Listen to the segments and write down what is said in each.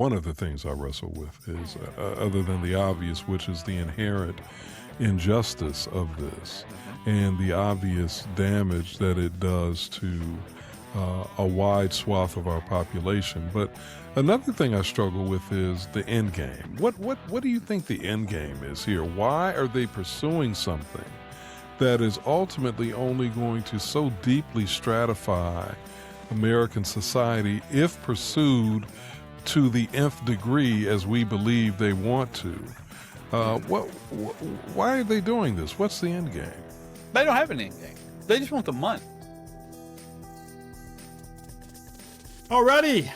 One of the things I wrestle with is, other than the obvious, which is the inherent injustice of this and the obvious damage that it does to a wide swath of our population. But another thing I struggle with is the end game. What do you think the end game is here? Why are they pursuing something that is ultimately only going to so deeply stratify American society if pursued to the nth degree as we believe they want to? Why are they doing this? What's the end game? They don't have an end game. They just want the money. Alrighty.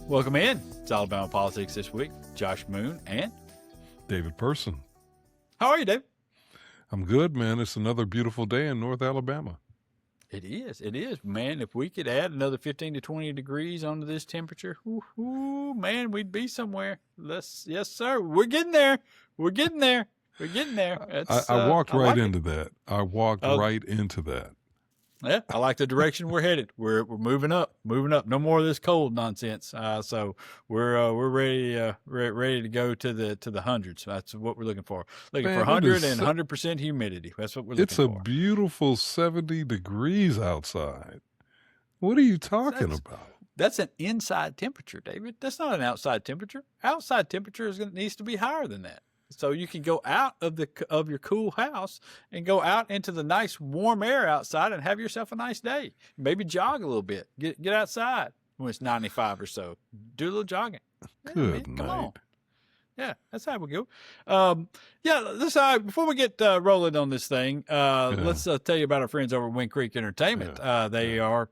Welcome in. It's Alabama Politics this week. Josh Moon and David Person. How are you, Dave? I'm good, man. It's another beautiful day in North Alabama. It is. It is, man. If we could add another 15 to 20 degrees onto this temperature, man, we'd be somewhere. Yes, sir. We're getting there. We're getting there. We're getting there. I walked right into that. I walked right into that. Yeah, I like the direction we're headed. We're moving up. No more of this cold nonsense. So we're ready to go to the hundreds. That's what we're looking for. Looking for 100 and 100% humidity. That's what we're looking for. It's a beautiful 70 degrees outside. What are you talking about? That's an inside temperature, David. That's not an outside temperature. Outside temperature needs to be higher than that. So you can go out of your cool house and go out into the nice warm air outside and have yourself a nice day. Maybe jog a little bit. Get outside when it's 95 or so. Do a little jogging. Good night. Come on. Yeah, that's how we go. Before we get rolling on this thing, let's tell you about our friends over at Wind Creek Entertainment. They are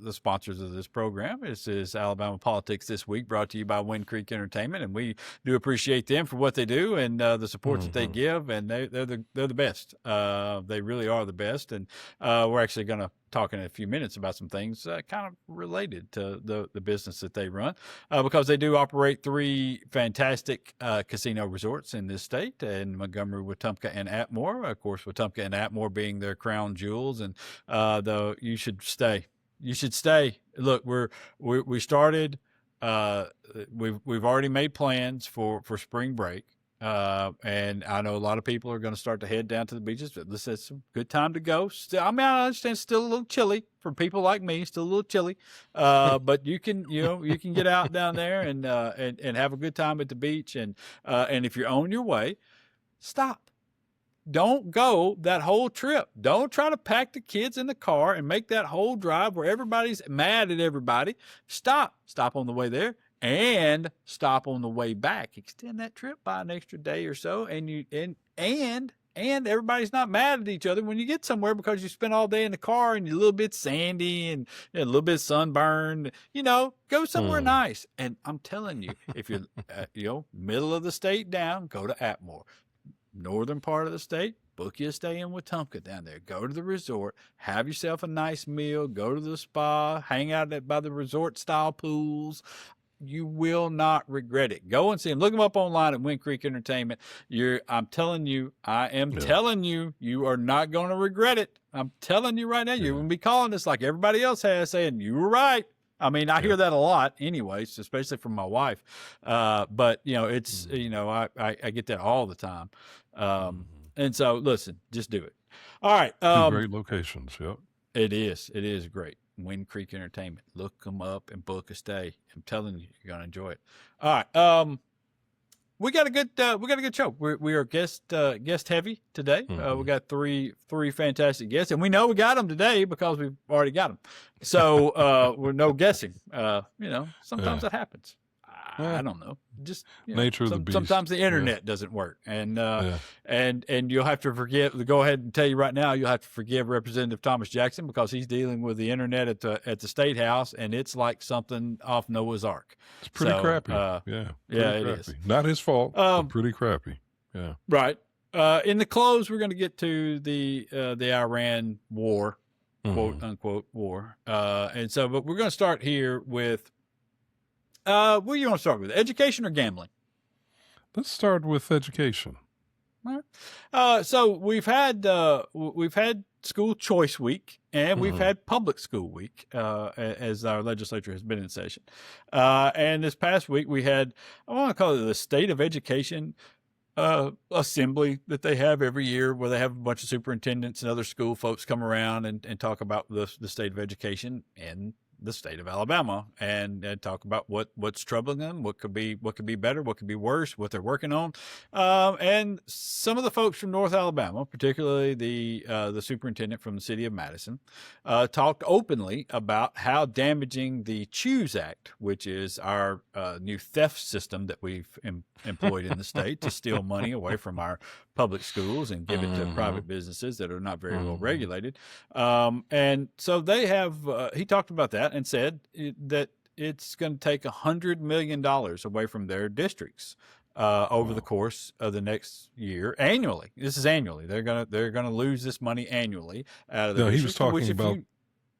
the sponsors of this program. This is Alabama Politics This Week, brought to you by Wind Creek Entertainment, and we do appreciate them for what they do and the support that they give. And they're the best. They really are the best. And we're actually going to talk in a few minutes about some things kind of related to the business that they run, because they do operate 3 fantastic casino resorts in this state, in Montgomery, Wetumpka, and Atmore. Of course, Wetumpka and Atmore being their crown jewels, and you should stay. You should stay. Look, we started. We've already made plans for spring break, and I know a lot of people are going to start to head down to the beaches. But this is a good time to go. Still, I understand it's still a little chilly for people like me. Still a little chilly, but you can get out down there and have a good time at the beach. And if you're on your way, stop. Don't go that whole trip. Don't try to pack the kids in the car and make that whole drive where everybody's mad at everybody. Stop on the way there and stop on the way back. Extend that trip by an extra day or so, and everybody's not mad at each other when you get somewhere because you spent all day in the car and you're a little bit sandy and a little bit sunburned. Go somewhere nice. And I'm telling you, if you're middle of the state down, go to Atmore. Northern part of the state, book you a stay in Wetumpka down there. Go to the resort, have yourself a nice meal, go to the spa, hang out by the resort-style pools. You will not regret it. Go and see them. Look them up online at Wind Creek Entertainment. I'm telling you, telling you, you are not going to regret it. I'm telling you right now, you're going to be calling us like everybody else has, saying, you were right. I mean, I hear that a lot anyways, especially from my wife. But it's, I get that all the time. And so listen, just do it. All right. 2 great locations. Yep. It is great. Wind Creek Entertainment. Look them up and book a stay. I'm telling you, you're going to enjoy it. All right. We got a good show. We are guest heavy today. We got three fantastic guests, and we know we got them today because we've already got them. So we're no guessing. Sometimes that happens. I don't know. Just nature of the beast. Sometimes the internet doesn't work, and you'll have to forgive. Go ahead and tell you right now, you'll have to forgive Representative Thomas Jackson because he's dealing with the internet at the State House, and it's like something off Noah's Ark. It's pretty crappy. It is. Not his fault. But pretty crappy. Yeah. Right. In the close, we're going to get to the Iran war, quote unquote war, but we're going to start here with. What do you want to start with? Education or gambling? Let's start with education. So we've had school choice week and we've had public school week as our legislature has been in session. And this past week we had, I want to call it the State of Education assembly that they have every year, where they have a bunch of superintendents and other school folks come around and talk about the state of education in the state of Alabama, and talk about what's troubling them, what could be better, what could be worse, what they're working on. And some of the folks from North Alabama, particularly the superintendent from the city of Madison, talked openly about how damaging the Choose Act, which is our new theft system that we've employed in the state to steal money away from our public schools and give it to private businesses that are not very well regulated. And so they have, he talked about that and said that it's going to take $100 million away from their districts over the course of the next year, annually. This is annually. They're gonna lose this money annually out of the districts.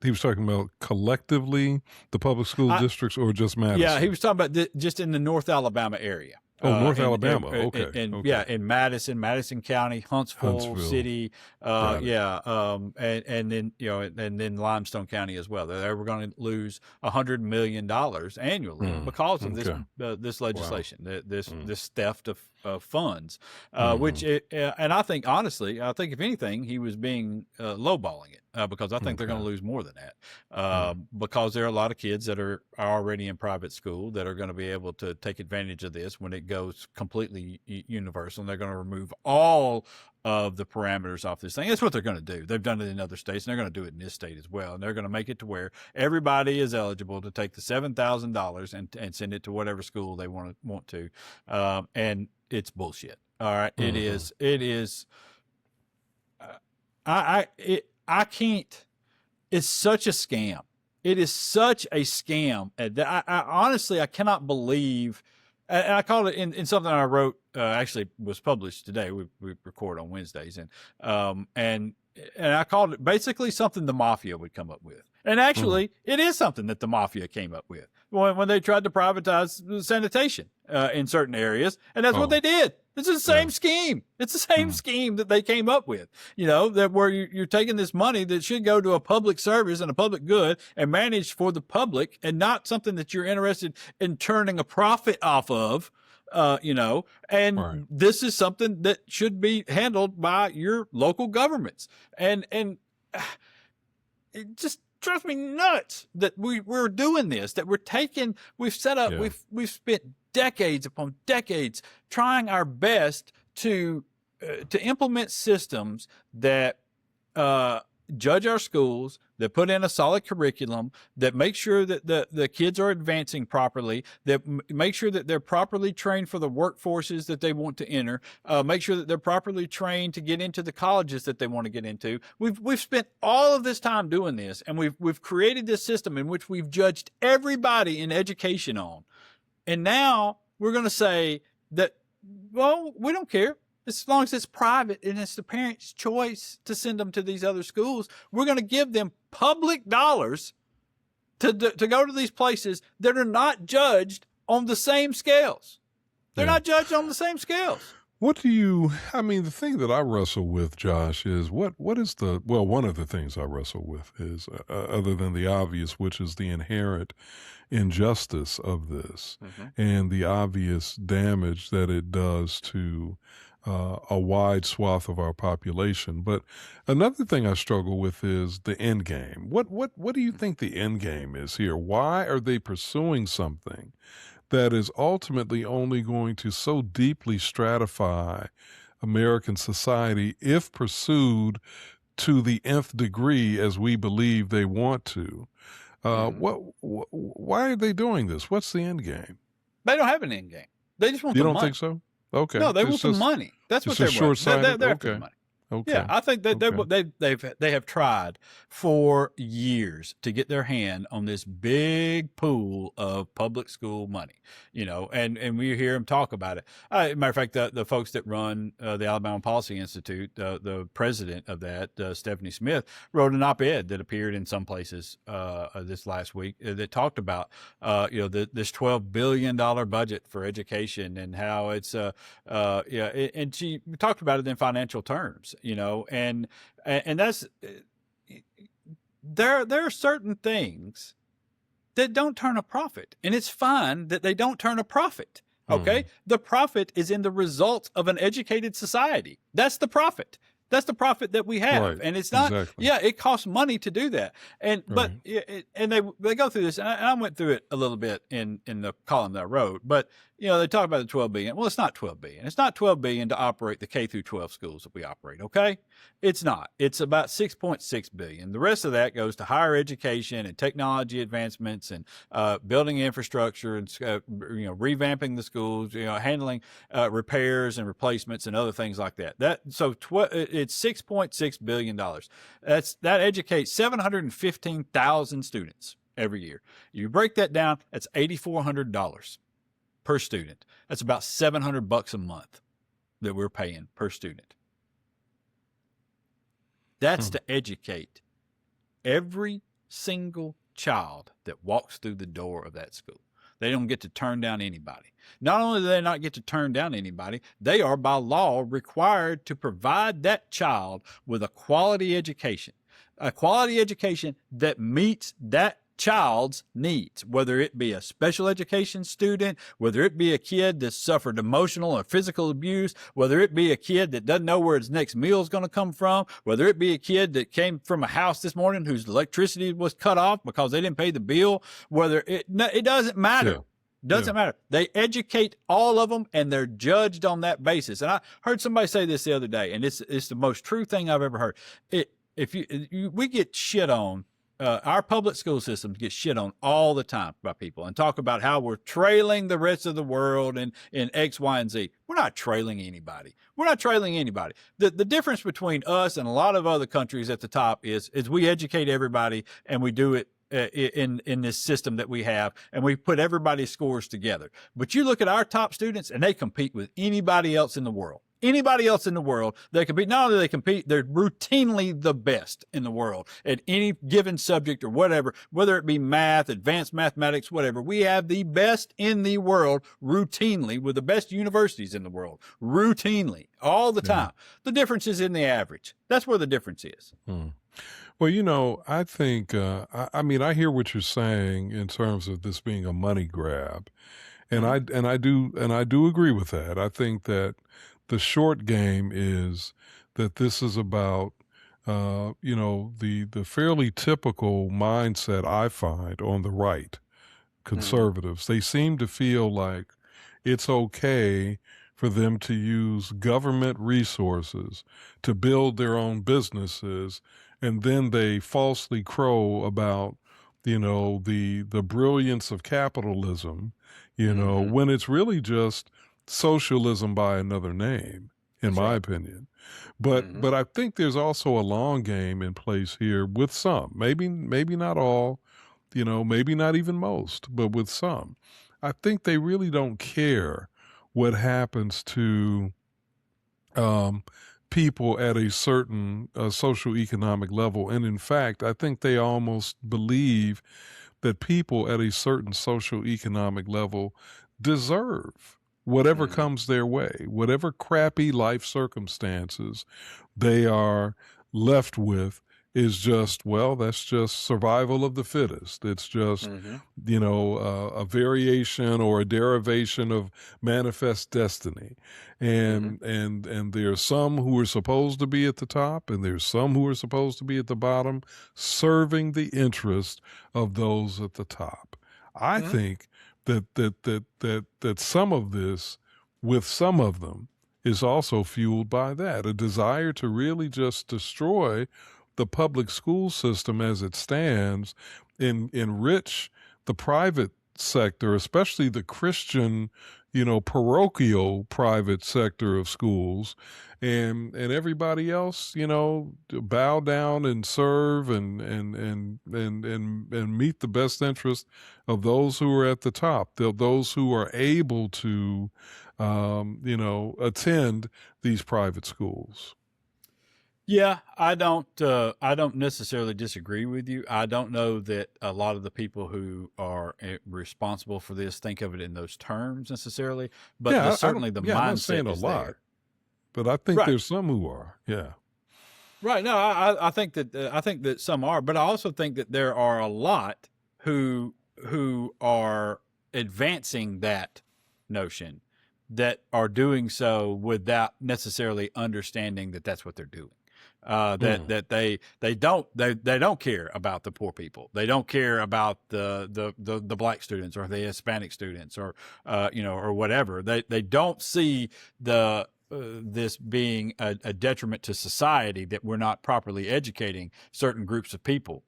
He was talking about collectively the public school districts, or just Madison? Yeah, he was talking about just in the North Alabama area. Oh, North Alabama. Okay. Yeah, in Madison County, Huntsville City, and then and then Limestone County as well. They were going to lose $100 million annually because of this legislation, this theft of funds, and I think, honestly, if anything, he was being lowballing it. Because I think they're going to lose more than that, because there are a lot of kids that are already in private school that are going to be able to take advantage of this when it goes completely universal, and they're going to remove all of the parameters off this thing. That's what they're going to do. They've done it in other states, and they're going to do it in this state as well. And they're going to make it to where everybody is eligible to take the $7,000 and send it to whatever school they want to. And it's bullshit. All right, it is. I can't. It's such a scam. It is such a scam. I honestly, I cannot believe. And I called it in something I wrote. Actually, was published today. We record on Wednesdays, and I called it basically something the mafia would come up with. And actually, it is something that the mafia came up with when they tried to privatize sanitation in certain areas, and that's what they did. It's the same scheme. It's the same scheme that they came up with, that where you're taking this money that should go to a public service and a public good and managed for the public, and not something that you're interested in turning a profit off of, and this is something that should be handled by your local governments. And it just drives me nuts that we're doing this, that we've set up, we've spent decades upon decades trying our best to implement systems that judge our schools, that put in a solid curriculum, that make sure that the kids are advancing properly, that make sure that they're properly trained for the workforces that they want to enter, make sure that they're properly trained to get into the colleges that they want to get into. We've spent all of this time doing this, and we've created this system in which we've judged everybody in education on. And now we're going to say that, well, we don't care. As long as it's private and it's the parents' choice to send them to these other schools, we're going to give them public dollars to go to these places that are not judged on the same scales. They're not judged on the same scales. The thing that I wrestle with, Josh, is one of the things I wrestle with is, other than the obvious, which is the inherent injustice of this and the obvious damage that it does to a wide swath of our population. But another thing I struggle with is the end game. What do you think the end game is here? Why are they pursuing something that is ultimately only going to so deeply stratify American society if pursued to the nth degree, as we believe they want to? Why are they doing this? What's the end game? They don't have an end game. They just want the money. You don't think so? Okay. No, they want the money. That's what they're short-sighted. They're after the money. Yeah, Okay. I think that Okay. they have tried for years to get their hand on this big pool of public school money, and we hear them talk about it. Matter of fact, the folks that run the Alabama Policy Institute, the president of that, Stephanie Smith, wrote an op-ed that appeared in some places this last week that talked about this $12 billion budget for education and how it's yeah, and she talked about it in financial terms, and that's there are certain things that don't turn a profit, and it's fine that they don't turn a profit. Okay, the profit is in the results of an educated society. That's the profit. That's the profit that we have, Right. and it's not. Exactly. Yeah, it costs money to do that, but Right. and they go through this, and I went through it a little bit in the column that I wrote, but they talk about the 12 billion. Well, it's not 12 billion. It's not 12 billion to operate the K through 12 schools that we operate. Okay, it's not. It's about 6.6 billion. The rest of that goes to higher education and technology advancements and building infrastructure and revamping the schools, handling repairs and replacements and other things like that. It's $6.6 billion. That educates 715,000 students every year. You break that down, that's $8,400 per student. That's about $700 a month that we're paying per student. That's to educate every single child that walks through the door of that school. They don't get to turn down anybody. Not only do they not get to turn down anybody, they are by law required to provide that child with a quality education that meets that child's needs, whether it be a special education student, whether it be a kid that suffered emotional or physical abuse, whether it be a kid that doesn't know where his next meal is going to come from, whether it be a kid that came from a house this morning whose electricity was cut off because they didn't pay the bill, it doesn't matter. Yeah. Doesn't matter. They educate all of them, and they're judged on that basis. And I heard somebody say this the other day, and it's the most true thing I've ever heard. We get shit on. Our public school systems get shit on all the time by people and talk about how we're trailing the rest of the world in X, Y, and Z. We're not trailing anybody. The difference between us and a lot of other countries at the top is we educate everybody, and we do it in this system that we have, and we put everybody's scores together. But you look at our top students, and they compete with anybody else in the world. They compete. Not only do they compete, they're routinely the best in the world at any given subject or whatever, whether it be math, advanced mathematics, whatever. We have the best in the world routinely, with the best universities in the world routinely, all the time. The difference is in the average. That's where the difference is. Well, I think, I hear what you're saying in terms of this being a money grab. And I do agree with that. I think that the short game is that this is about, the fairly typical mindset I find on the right, conservatives. They seem to feel like it's okay for them to use government resources to build their own businesses, and then they falsely crow about, the brilliance of capitalism, when it's really just socialism by another name, in my opinion. But I think there's also a long game in place here with some, maybe not all, maybe not even most, but with some. I think they really don't care what happens to people at a certain socioeconomic level. And in fact, I think they almost believe that people at a certain socioeconomic level deserve whatever comes their way, whatever crappy life circumstances they are left with is just, well, that's just survival of the fittest. It's just, a variation or a derivation of manifest destiny. And there's some who are supposed to be at the top, and there's some who are supposed to be at the bottom, serving the interest of those at the top. I think that some of this, with some of them, is also fueled by that, a desire to really just destroy the public school system as it stands, enrich the private sector, especially the Christian, parochial private sector of schools, and everybody else, to bow down and serve and meet the best interest of those who are at the top, those who are able to, attend these private schools. Yeah, I don't. I don't necessarily disagree with you. I don't know that a lot of the people who are responsible for this think of it in those terms necessarily, but Yeah, I don't. certainly the Yeah, I'm not saying mindset a is lot, there. but I think Right. there's some who are. Yeah. Right. No, I think that some are, but I also think that there are a lot who are advancing that notion, that are doing so without necessarily understanding that that's what they're doing. Mm. That they don't care about the poor people. They don't care about the black students or the Hispanic students, or or whatever. They don't see the this being a detriment to society, that we're not properly educating certain groups of people.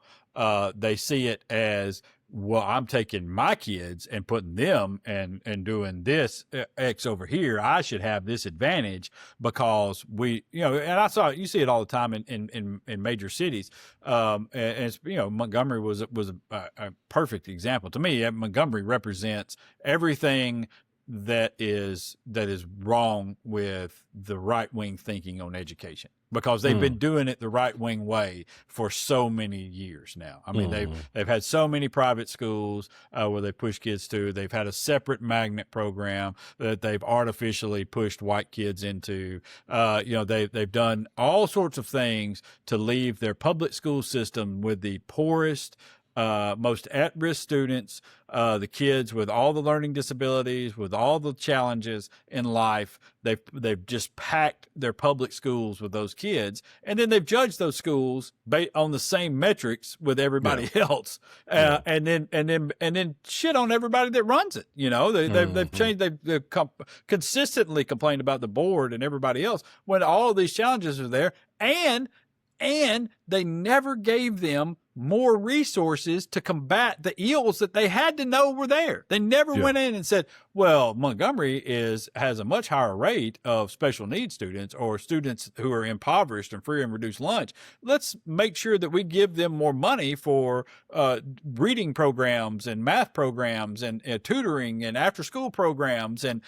They see it as, well, I'm taking my kids and putting them and doing this X over here. I should have this advantage because and you see it all the time in major cities. And it's, Montgomery was a perfect example to me. Montgomery represents everything that is wrong with the right wing thinking on education, because they've been Mm. doing it the right wing way for so many years now. I mean, Mm. they've had so many private schools where they push kids to. They've had a separate magnet program that they've artificially pushed white kids into. They've done all sorts of things to leave their public school system with the poorest, most at-risk students, the kids with all the learning disabilities, with all the challenges in life. They've just packed their public schools with those kids, and then they've judged those schools on the same metrics with Yeah. everybody else, Yeah. and then shit on everybody that runs it. They've Hmm. changed. They've consistently complained about the board and everybody else when all of these challenges are there, and they never gave them more resources to combat the ills that they had to know were there. They never Yeah. went in and said, well, Montgomery has a much higher rate of special needs students, or students who are impoverished and free and reduced lunch. Let's make sure that we give them more money for reading programs and math programs and tutoring and after school programs. And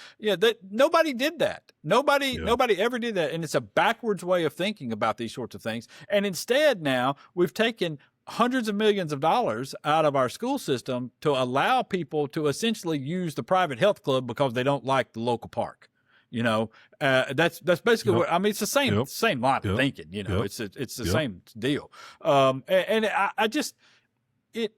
nobody did that. Yeah. Nobody ever did that. And it's a backwards way of thinking about these sorts of things. And instead, now we've taken hundreds of millions of dollars out of our school system to allow people to essentially use the private health club because they don't like the local park. That's basically Yep. what I mean. It's the same Yep. line of Yep. thinking. Yep. It's the Yep. same deal. And I just it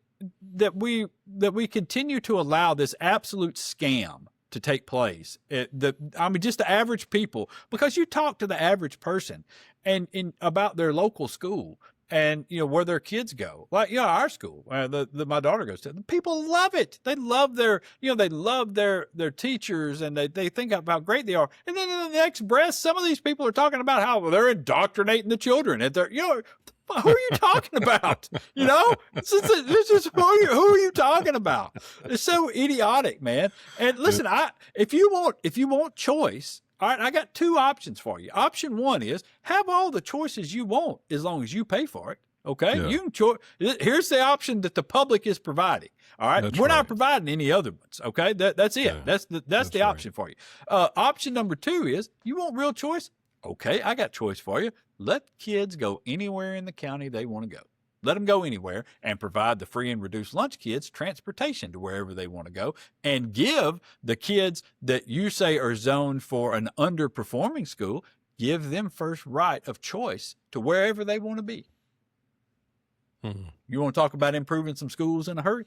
that we continue to allow this absolute scam to take place. Just the average people, because you talk to the average person and about their local school, and where their kids go, like our school, my daughter goes to. People love it. They love their teachers, and they think about how great they are. And then in the next breath, some of these people are talking about how they're indoctrinating the children. And they're who are you talking about? This is who are you talking about? It's so idiotic, man. And listen, if you want choice. All right, I got two options for you. Option one is have all the choices you want as long as you pay for it. Okay, Yeah. you can here's the option that the public is providing. All right, That's we're right. not providing any other ones. Okay, that's it. Yeah. That's the right. option for you. Option number two is you want real choice. Okay, I got choice for you. Let kids go anywhere in the county they want to go. Let them go anywhere, and provide the free and reduced lunch kids transportation to wherever they want to go, and give the kids that you say are zoned for an underperforming school, give them first right of choice to wherever they want to be. Mhm. You want to talk about improving some schools in a hurry?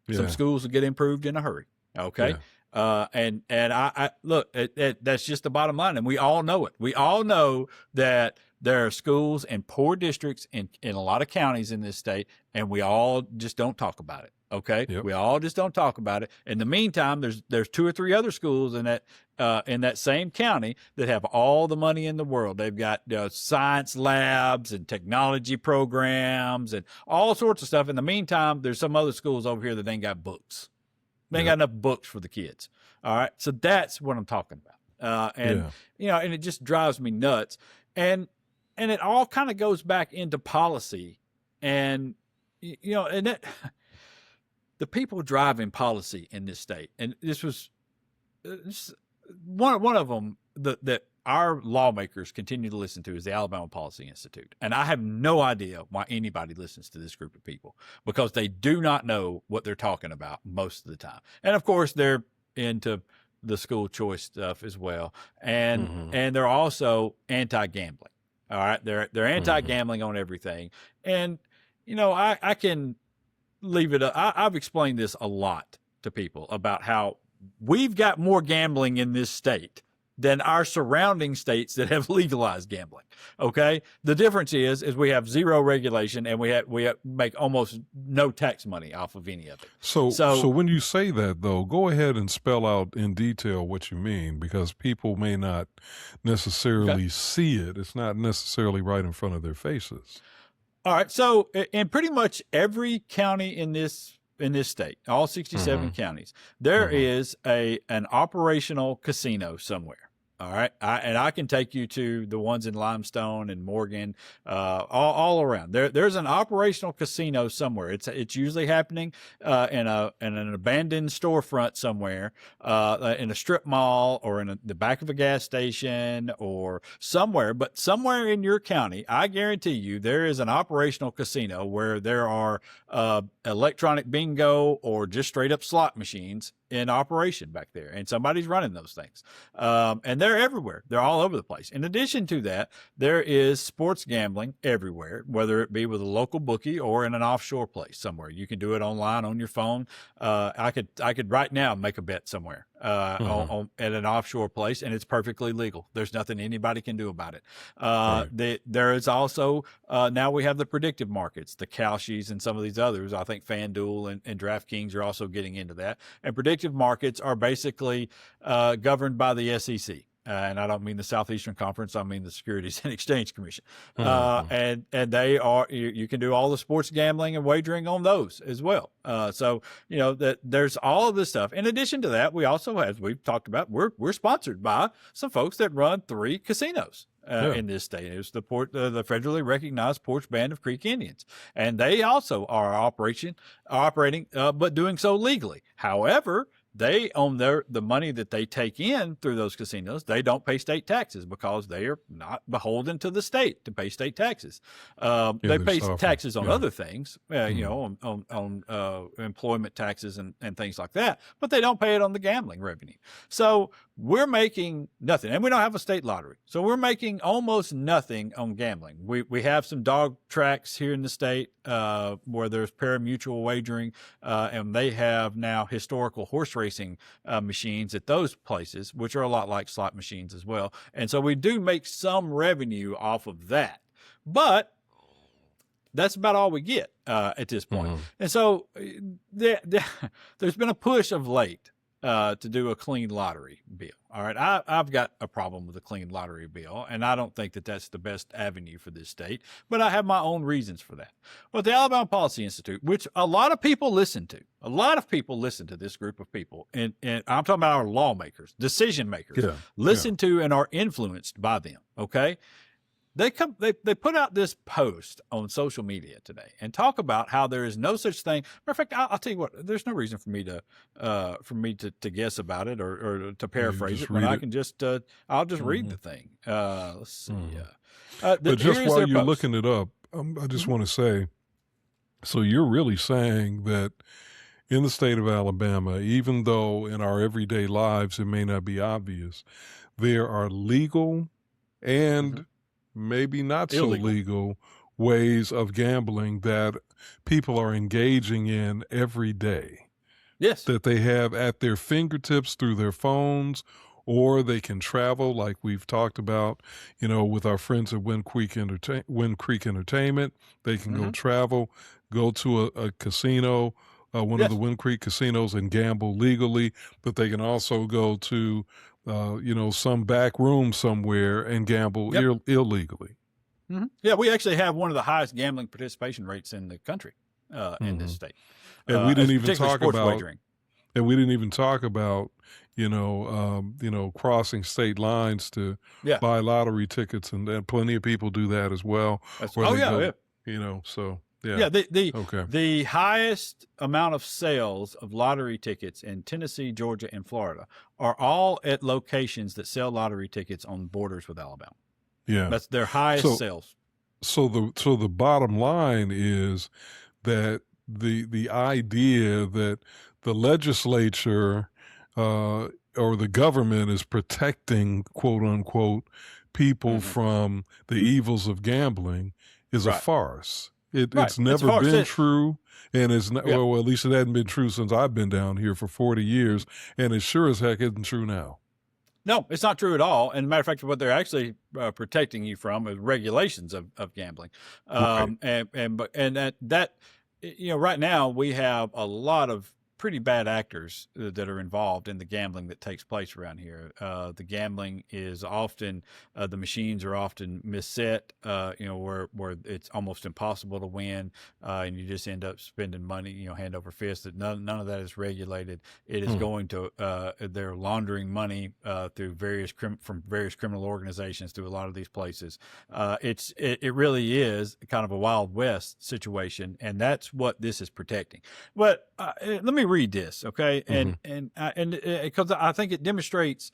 Yeah. Some schools will get improved in a hurry. Okay. Yeah. And I look, that's just the bottom line. And we all know it. We all know that there are schools in poor districts in a lot of counties in this state, and we all just don't talk about it. Okay. Yep. We all just don't talk about it. In the meantime, there's two or three other schools in that same county that have all the money in the world. They've got science labs and technology programs and all sorts of stuff. In the meantime, there's some other schools over here that ain't got books. They ain't got enough books for the kids. All right. So that's what I'm talking about. And it just drives me nuts. And it all kind of goes back into policy. And, and the people driving policy in this state, and this was one of them that our lawmakers continue to listen to is the Alabama Policy Institute. And I have no idea why anybody listens to this group of people, because they do not know what they're talking about most of the time. And of course, they're into the school choice stuff as well. And they're also anti-gambling. All right. They're anti-gambling on everything. And, I can leave it up. I've explained this a lot to people about how we've got more gambling in this state than our surrounding states that have legalized gambling. Okay. The difference is we have zero regulation, and we make almost no tax money off of any of it. So when you say that, though, go ahead and spell out in detail what you mean, because people may not necessarily see it. It's not necessarily right in front of their faces. All right. So in pretty much every county in this state, all 67 counties, there is an operational casino somewhere. All right. I can take you to the ones in Limestone and Morgan, all around. There's an operational casino somewhere. It's usually happening in an abandoned storefront somewhere, in a strip mall, or in the back of a gas station, or somewhere. But somewhere in your county, I guarantee you, there is an operational casino where there are electronic bingo or just straight up slot machines in operation back there, and somebody's running those things. And they're everywhere. They're all over the place. In addition to that, there is sports gambling everywhere, whether it be with a local bookie or in an offshore place somewhere. You can do it online on your phone. I could right now make a bet somewhere at an offshore place, and it's perfectly legal. There's nothing anybody can do about it. There is also now we have the predictive markets, the Kalshis and some of these others. I think FanDuel and DraftKings are also getting into that. And predictive markets are basically governed by the SEC. And I don't mean the Southeastern Conference. I mean the Securities and Exchange Commission. And they are, you can do all the sports gambling and wagering on those as well. So, that there's all of this stuff. In addition to that, we also, as we've talked about, we're sponsored by some folks that run 3 casinos. In this state. It's the federally recognized Porch Band of Creek Indians. And they also are operating, but doing so legally. However, they own the money that they take in through those casinos. They don't pay state taxes because they are not beholden to the state to pay state taxes. They pay taxes on other things, on employment taxes and things like that, but they don't pay it on the gambling revenue. So we're making nothing, and we don't have a state lottery. So we're making almost nothing on gambling. We have some dog tracks here in the state where there's pari-mutuel wagering, and they have now historical horse racing machines at those places, which are a lot like slot machines as well. And so we do make some revenue off of that, but that's about all we get at this point. And so there's been a push of late to do a clean lottery bill. All right. I've got a problem with a clean lottery bill, and I don't think that that's the best avenue for this state, but I have my own reasons for that. But the Alabama Policy Institute, which a lot of people listen to this group of people, and I'm talking about our lawmakers, decision makers, listen to and are influenced by them. Okay. They put out this post on social media today and talk about how there is no such thing. Matter of fact, I'll tell you what. There's no reason for me to guess about it or to paraphrase it. But I can just I'll just read the thing. Let's see. But just while you're looking it up, I just want to say, so you're really saying that in the state of Alabama, even though in our everyday lives it may not be obvious, there are legal and maybe not so legal ways of gambling that people are engaging in every day. Yes. That they have at their fingertips through their phones, or they can travel, like we've talked about, with our friends at Wind Creek Entertainment. They can go travel, go to a casino, one of the Wind Creek casinos, and gamble legally, but they can also go to some back room somewhere and gamble illegally. Yeah, we actually have one of the highest gambling participation rates in the country in this state. And we didn't even talk about wagering. And we didn't even talk about, crossing state lines to Yeah. buy lottery tickets, and plenty of people do that as well, or Oh they yeah, go, yeah. so yeah. Yeah, Okay. the highest amount of sales of lottery tickets in Tennessee, Georgia, and Florida are all at locations that sell lottery tickets on borders with Alabama. Yeah. That's their highest So sales. so the bottom line is that the idea that the legislature or the government is protecting, quote unquote, people Hmm. from the evils of gambling is a Right, farce. right. It's It's a never farce. been true, and it's not, Yeah. well, at least it hadn't been true since I've been down here for 40 years, and it sure as heck isn't true now. No, it's not true at all. And matter of fact, what they're actually protecting you from is regulations of gambling. Right. Right now we have a lot of pretty bad actors that are involved in the gambling that takes place around here. The gambling is often the machines are often misset, where it's almost impossible to win, and you just end up spending money, hand over fist. That none of that is regulated. It is Hmm. going to they're laundering money through from various criminal organizations through a lot of these places. It really is kind of a Wild West situation, and that's what this is protecting. But let me read this, okay? Hmm. And because I think it demonstrates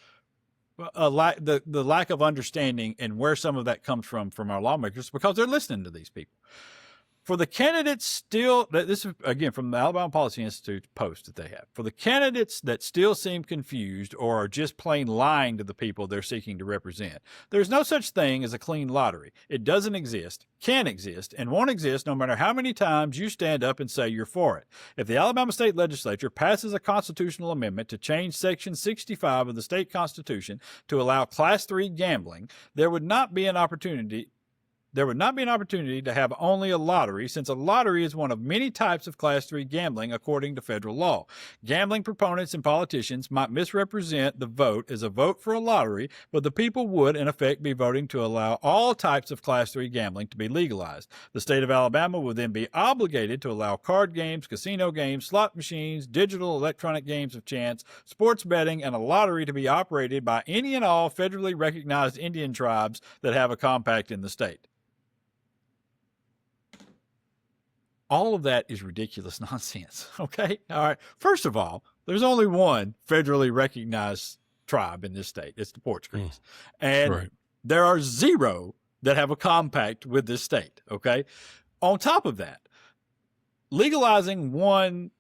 the lack of understanding and where some of that comes from our lawmakers, because they're listening to these people. For the candidates still, this is again from the Alabama Policy Institute post that they have, for the candidates that still seem confused or are just plain lying to the people they're seeking to represent, there's no such thing as a clean lottery. It doesn't exist, can exist, and won't exist no matter how many times you stand up and say you're for it. If the Alabama State Legislature passes a constitutional amendment to change Section 65 of the state constitution to allow Class 3 gambling, there would not be an opportunity to have only a lottery, since a lottery is one of many types of Class 3 gambling according to federal law. Gambling proponents and politicians might misrepresent the vote as a vote for a lottery, but the people would, in effect, be voting to allow all types of Class 3 gambling to be legalized. The state of Alabama would then be obligated to allow card games, casino games, slot machines, digital electronic games of chance, sports betting, and a lottery to be operated by any and all federally recognized Indian tribes that have a compact in the state. All of that is ridiculous nonsense, okay? All right. First of all, there's only one federally recognized tribe in this state. It's the Porch Creeks. And Right. there are 0 that have a compact with this state, okay? On top of that, legalizing one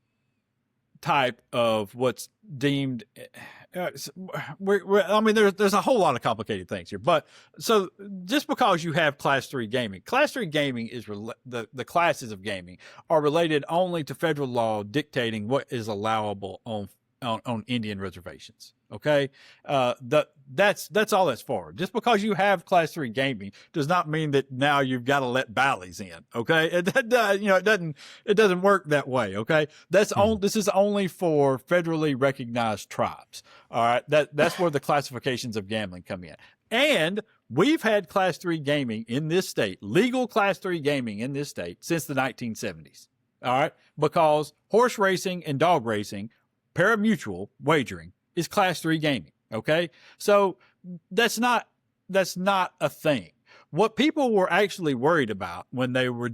type of what's deemed there's a whole lot of complicated things here, but so just because you have Class 3 gaming is the classes of gaming are related only to federal law dictating what is allowable on Indian reservations. Okay, that's all that's for. Just because you have Class 3 gaming does not mean that now you've got to let Bally's in. Okay, it doesn't work that way. Okay, this is only for federally recognized tribes. All right, that's where the classifications of gambling come in. And we've had Class 3 gaming in this state, legal Class 3 gaming in this state since the 1970s. All right, because horse racing and dog racing, pari-mutuel wagering, is Class 3 gaming. Okay, so that's not a thing. What people were actually worried about when they were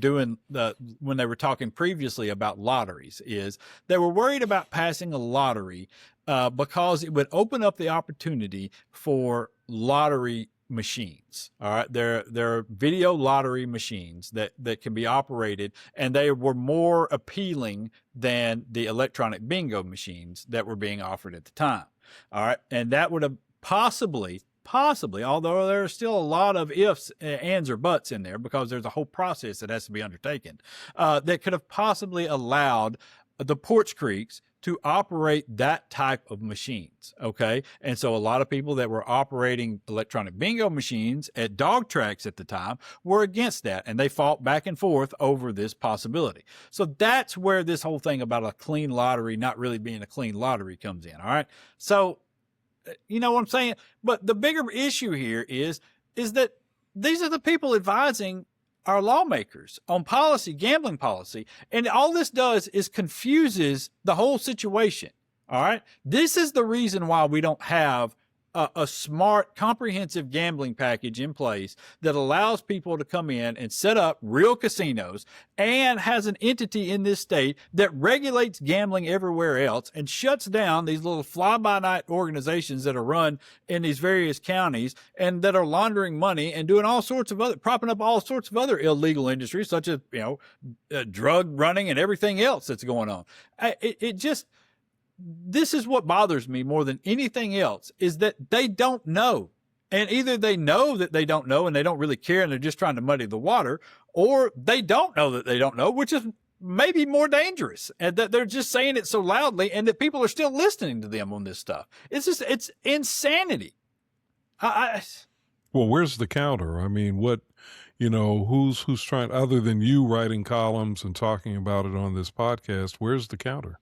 talking previously about lotteries is they were worried about passing a lottery because it would open up the opportunity for lottery machines. All right, there are video lottery machines that can be operated, and they were more appealing than the electronic bingo machines that were being offered at the time. All right, and that would have possibly, although there are still a lot of ifs, ands, or buts in there because there's a whole process that has to be undertaken, that could have possibly allowed the Porch Creeks to operate that type of machines. Okay. And so a lot of people that were operating electronic bingo machines at dog tracks at the time were against that. And they fought back and forth over this possibility. So that's where this whole thing about a clean lottery not really being a clean lottery comes in. All right. So, you know what I'm saying? But the bigger issue here is that these are the people advising our lawmakers on policy, gambling policy. And all this does is confuses the whole situation. All right. This is the reason why we don't have a smart, comprehensive gambling package in place that allows people to come in and set up real casinos and has an entity in this state that regulates gambling everywhere else and shuts down these little fly-by-night organizations that are run in these various counties and that are laundering money and doing all sorts of other, propping up all sorts of other illegal industries, such as, drug running and everything else that's going on. It just, this is what bothers me more than anything else, is that they don't know. And either they know that they don't know and they don't really care and they're just trying to muddy the water, or they don't know that they don't know, which is maybe more dangerous, and that they're just saying it so loudly and that people are still listening to them on this stuff. It's insanity. Well, where's the counter? I mean, who's trying, other than you writing columns and talking about it on this podcast, where's the counter?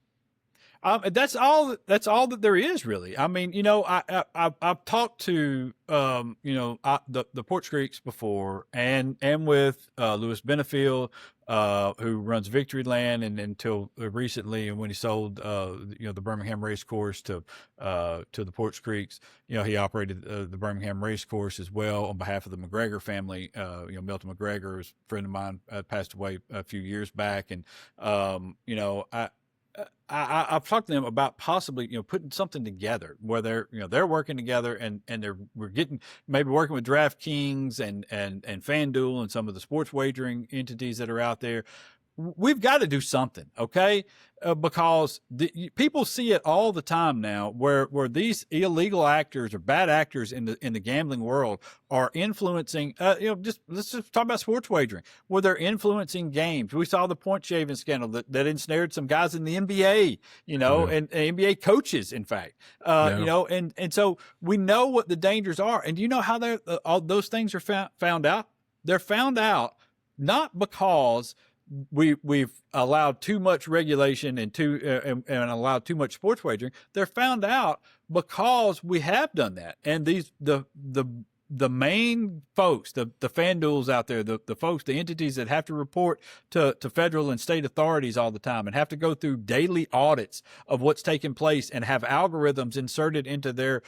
That's all that there is, really. I mean, I've talked to, the Porch Creeks before, and with Louis Benefield, who runs Victoryland, and until recently, and when he sold, the Birmingham race course to the Porch Creeks, he operated the Birmingham race course as well on behalf of the McGregor family. Milton McGregor, is a friend of mine, passed away a few years back, and I've talked to them about possibly, putting something together where they're working together and we're getting, maybe working with DraftKings and FanDuel and some of the sports wagering entities that are out there. We've got to do something, okay? Because people see it all the time now, where these illegal actors or bad actors in the gambling world are influencing. Let's just talk about sports wagering, where they're influencing games. We saw the point shaving scandal that ensnared some guys in the NBA, and NBA coaches, in fact, and so we know what the dangers are. And do you know how all those things are found out? They're found out not because we've allowed too much regulation and allowed too much sports wagering. They're found out because we have done that. And the main folks, the FanDuels out there, the folks, the entities that have to report to federal and state authorities all the time and have to go through daily audits of what's taking place and have algorithms inserted into their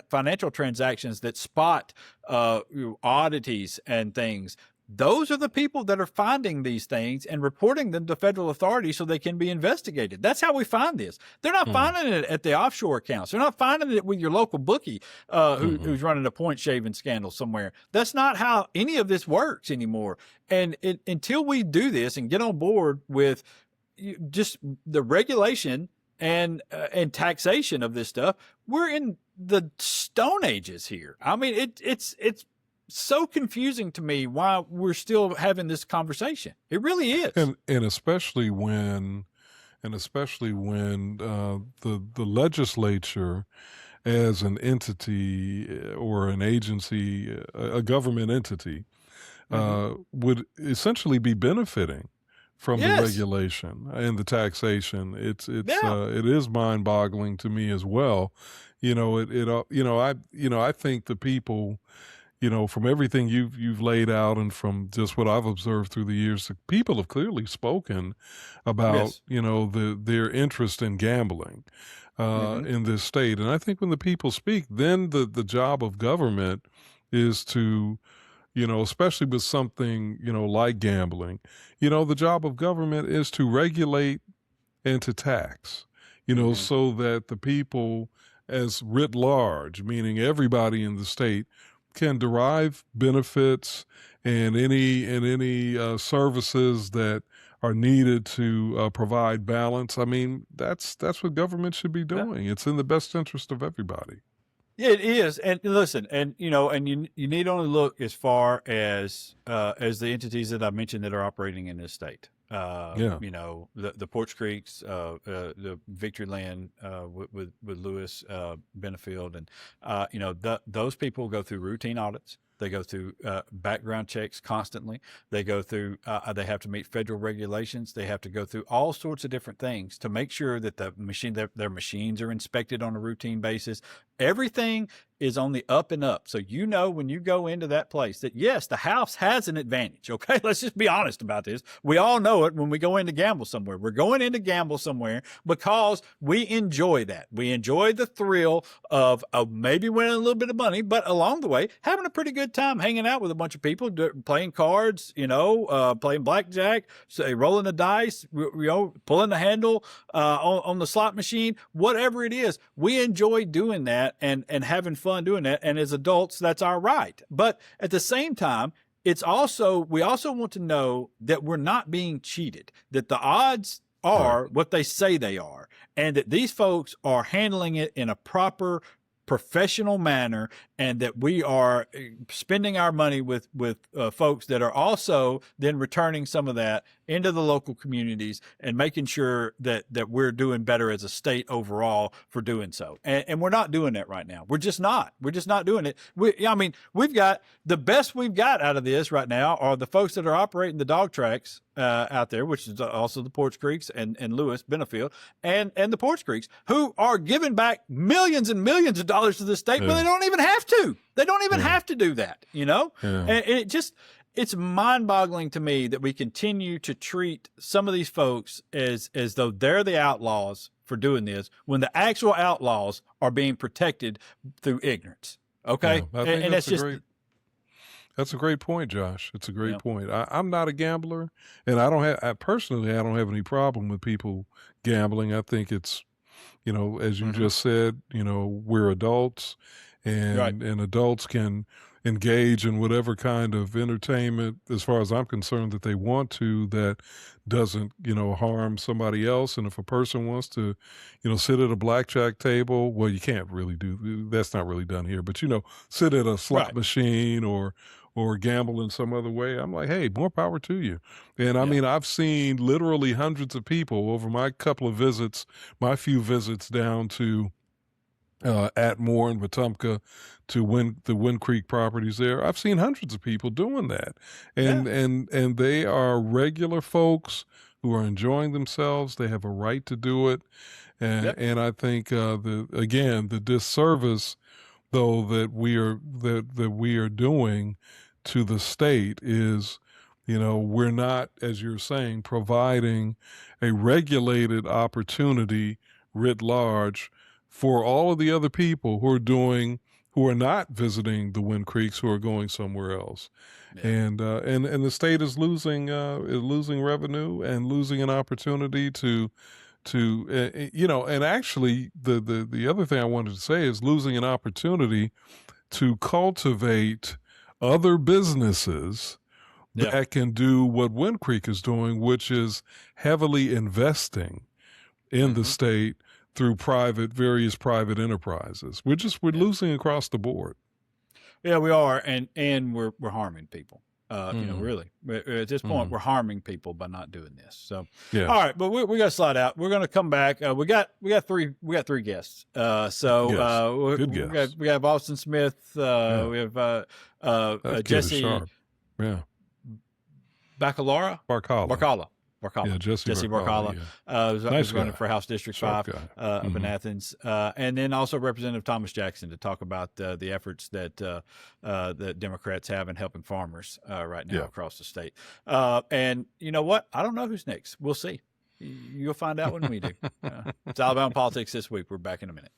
financial transactions that spot oddities and things. Those are the people that are finding these things and reporting them to federal authorities so they can be investigated. That's how we find this. They're not finding it at the offshore accounts. They're not finding it with your local bookie who's running a point shaving scandal somewhere. That's not how any of this works anymore. And until we do this and get on board with just the regulation and taxation of this stuff, we're in the Stone Ages here. I mean, it's so confusing to me why we're still having this conversation. It really is. And especially when the legislature, as an entity or an agency, a government entity, would essentially be benefiting from the regulation and the taxation. It is mind-boggling to me as well. I think the people, from everything you've laid out and from just what I've observed through the years, the people have clearly spoken about, their interest in gambling in this state. And I think when the people speak, then the job of government is to, especially with something, like gambling, the job of government is to regulate and to tax, so that the people as writ large, meaning everybody in the state, can derive benefits and any services that are needed to provide balance. I mean, that's what government should be doing. It's in the best interest of everybody. It is. And listen, and you need only look as far as the entities that I mentioned that are operating in this state. The Porch Creeks, the Victoryland with Louis Benefield, and those people go through routine audits. They go through background checks constantly. They go through, they have to meet federal regulations. They have to go through all sorts of different things to make sure that their machines are inspected on a routine basis. Everything is on the up and up. So when you go into that place that, yes, the house has an advantage, okay? Let's just be honest about this. We all know it when we go in to gamble somewhere. We're going in to gamble somewhere because we enjoy that. We enjoy the thrill of maybe winning a little bit of money, but along the way, having a pretty good time hanging out with a bunch of people, playing cards, playing blackjack, rolling the dice, pulling the handle on the slot machine, whatever it is. We enjoy doing that and having fun doing that, and as adults, that's our right. But at the same time, we also want to know that we're not being cheated, that the odds are what they say they are, and that these folks are handling it in a proper, professional manner, and that we are spending our money with folks that are also then returning some of that into the local communities and making sure that we're doing better as a state overall for doing so. And we're not doing that right now. We're just not doing it. We've got the best we've got out of this right now are the folks that are operating the dog tracks out there, which is also the Porch Creeks and Lewis, Benefield, and the Porch Creeks, who are giving back millions and millions of dollars to the state, but they don't even have to. They don't even have to do that, And it's mind-boggling to me that we continue to treat some of these folks as though they're the outlaws for doing this when the actual outlaws are being protected through ignorance. Okay, and that's a great point, Josh. It's a great point. I'm not a gambler, and I don't have any problem with people gambling. I think it's, as you just said, we're adults, and adults can engage in whatever kind of entertainment, as far as I'm concerned, that they want to, that doesn't, harm somebody else. And if a person wants to, sit at a blackjack table, well, you can't really that's not really done here, but, sit at a slot machine or gamble in some other way, I'm like, hey, more power to you. And I mean, I've seen literally hundreds of people over my few visits down to Atmore and Wetumpka to the Wind Creek properties there. I've seen hundreds of people doing that. And they are regular folks who are enjoying themselves. They have a right to do it. And I think the disservice though that we are doing to the state is, we're not, as you're saying, providing a regulated opportunity writ large for all of the other people who are not visiting the Wind Creeks, who are going somewhere else. And the state is losing revenue and losing an opportunity to and actually the other thing I wanted to say is losing an opportunity to cultivate other businesses that can do what Wind Creek is doing, which is heavily investing in the state through various private enterprises. We're losing across the board. Yeah, we are, and we're harming people. Really, at this point, we're harming people by not doing this. So, all right, but we got to slide out. We're going to come back. We got three guests. Good guests. We have Austin Smith. We have Jesse Barcala. Yeah, Jesse Barcala. Nice running guy. for House District 5 up in Athens. And then also Representative Thomas Jackson to talk about the efforts that Democrats have in helping farmers right now across the state. And you know what? I don't know who's next. We'll see. You'll find out when we do. It's Alabama Politics This Week. We're back in a minute.